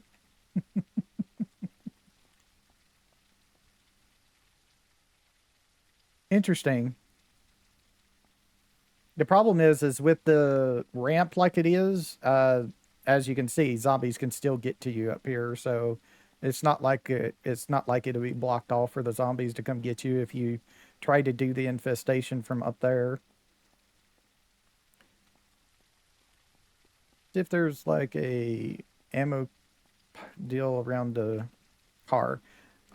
Interesting. The problem is with the ramp like it is, as you can see, zombies can still get to you up here. So it's not like it'll be blocked off for the zombies to come get you if you try to do the infestation from up there. If there's like a ammo deal around the car.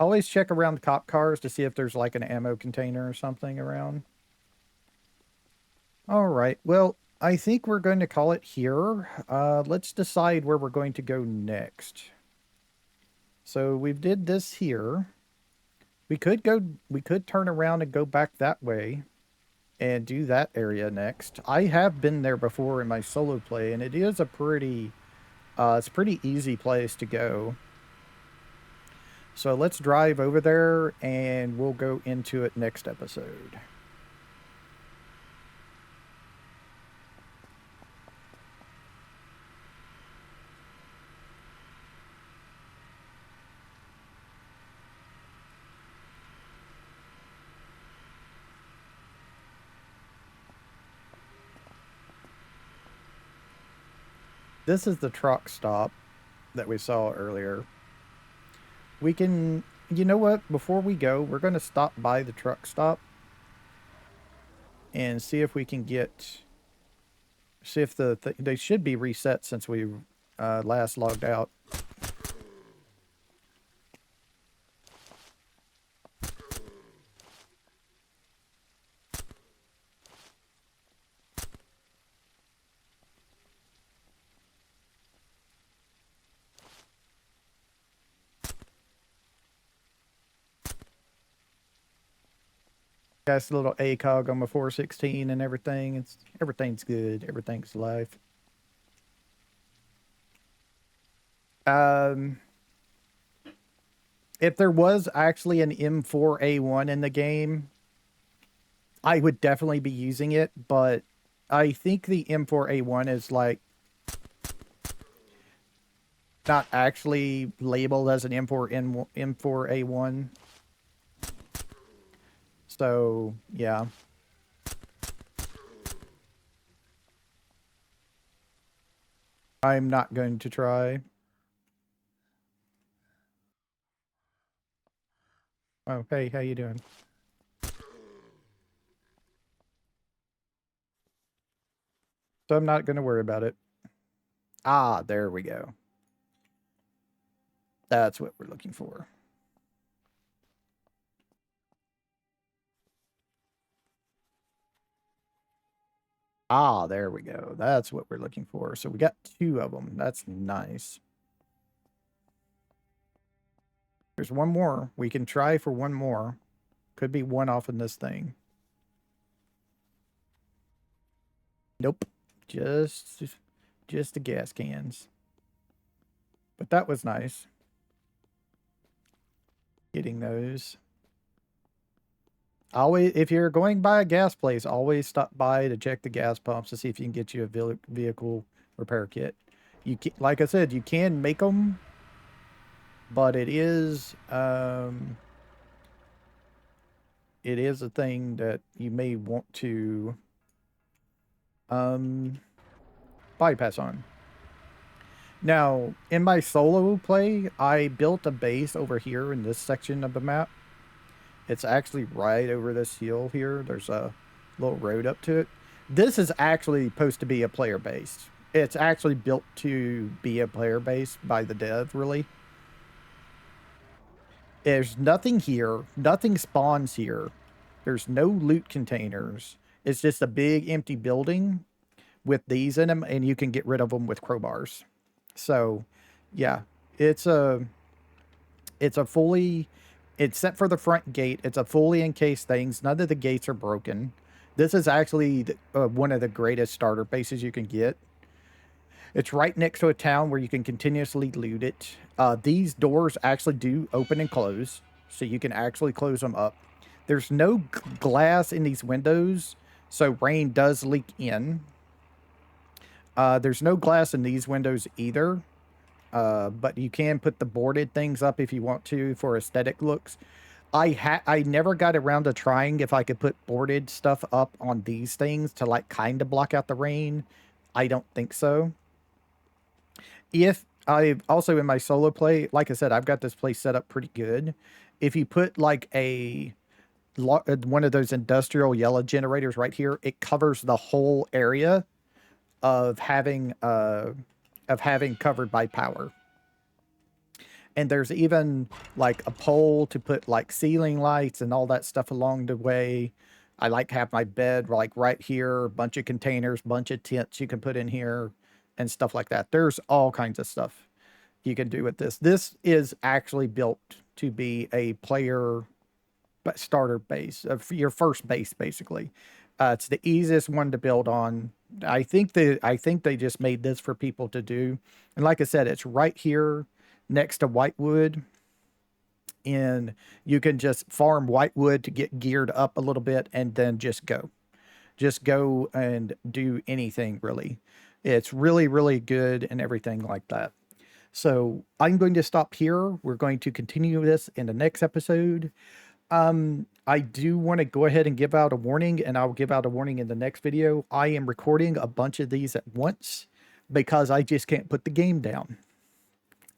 Always check around the cop cars to see if there's like an ammo container or something around. All right. Well, I think we're going to call it here. Let's decide where we're going to go next. So we've did this here. We could turn around and go back that way and do that area next. I have been there before in my solo play, and it is a it's a pretty easy place to go. So let's drive over there and we'll go into it next episode. This is the truck stop that we saw earlier. We can, you know what? Before we go, we're going to stop by the truck stop and see if we can see if they should be reset since we last logged out. Got a little ACOG on my 416 and everything. Everything's good. Everything's live. If there was actually an M4A1 in the game, I would definitely be using it, but I think the M4A1 is like not actually labeled as an M4A1. So, yeah. I'm not going to try. Oh, hey, how you doing? So I'm not going to worry about it. Ah, there we go. That's what we're looking for. Ah, there we go. That's what we're looking for. So we got 2 of them. That's nice. There's one more. We can try for one more. Could be one off in this thing. Nope. Just the gas cans. But that was nice. Getting those. Always, if you're going by a gas place, always stop by to check the gas pumps to see if you can get you a vehicle repair kit. You can, like I said, you can make them, but it is a thing that you may want to bypass on. Now, in my solo play, I built a base over here in this section of the map. It's actually right over this hill here. There's a little road up to it. This is actually supposed to be a player base. It's actually built to be a player base by the dev, really. There's nothing here. Nothing spawns here. There's no loot containers. It's just a big empty building with these in them, and you can get rid of them with crowbars. So, yeah, it's a fully, except for the front gate, it's a fully encased things. None of the gates are broken. This is actually one of the greatest starter bases you can get. It's right next to a town where you can continuously loot it. These doors actually do open and close, so you can actually close them up. There's no glass in these windows, so rain does leak in. There's no glass in these windows either, but you can put the boarded things up if you want to for aesthetic looks. I never got around to trying if I could put boarded stuff up on these things to like kind of block out the rain. I don't think so. If I've also in my solo play, like I said, I've got this place set up pretty good. If you put like one of those industrial yellow generators right here, it covers the whole area of having covered by power. And there's even like a pole to put like ceiling lights and all that stuff along the way. I like to have my bed like right here, a bunch of containers, bunch of tents you can put in here and stuff like that. There's all kinds of stuff you can do with this. This is actually built to be a player starter base, your first base, basically. It's the easiest one to build on. I think they just made this for people to do. And like I said, it's right here next to Whitewood. And you can just farm Whitewood to get geared up a little bit and then just go. Just go and do anything, really. It's really, really good and everything like that. So I'm going to stop here. We're going to continue this in the next episode. I do want to go ahead and give out a warning, and I'll give out a warning in the next video. I am recording a bunch of these at once because I just can't put the game down.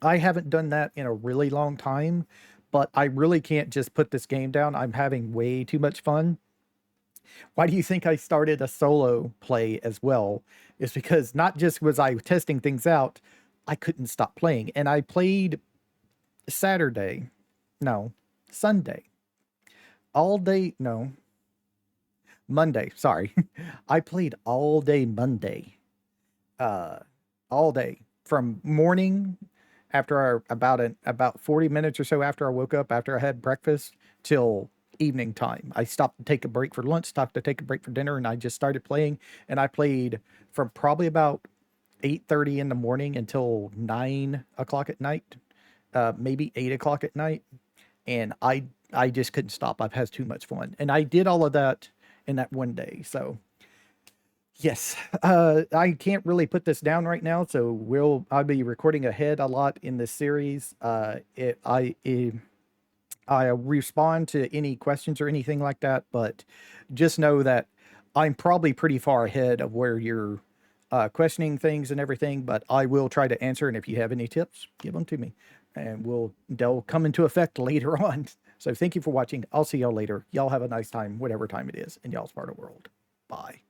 I haven't done that in a really long time, but I really can't just put this game down. I'm having way too much fun. Why do you think I started a solo play as well? It's because not just was I testing things out, I couldn't stop playing. And I played Sunday. All day, no. Monday, sorry. I played all day Monday. All day. From morning after about 40 minutes or so after I woke up, after I had breakfast, till evening time. I stopped to take a break for lunch, stopped to take a break for dinner, and I just started playing. And I played from probably about 8:30 in the morning until 9 o'clock at night, maybe 8 o'clock at night. And I just couldn't stop. I've had too much fun. And I did all of that in that one day. So yes, I can't really put this down right now. So I'll be recording ahead a lot in this series. I respond to any questions or anything like that, but just know that I'm probably pretty far ahead of where you're questioning things and everything, but I will try to answer. And if you have any tips, give them to me and they'll come into effect later on. So thank you for watching. I'll see y'all later. Y'all have a nice time, whatever time it is in y'all's part of the world. Bye.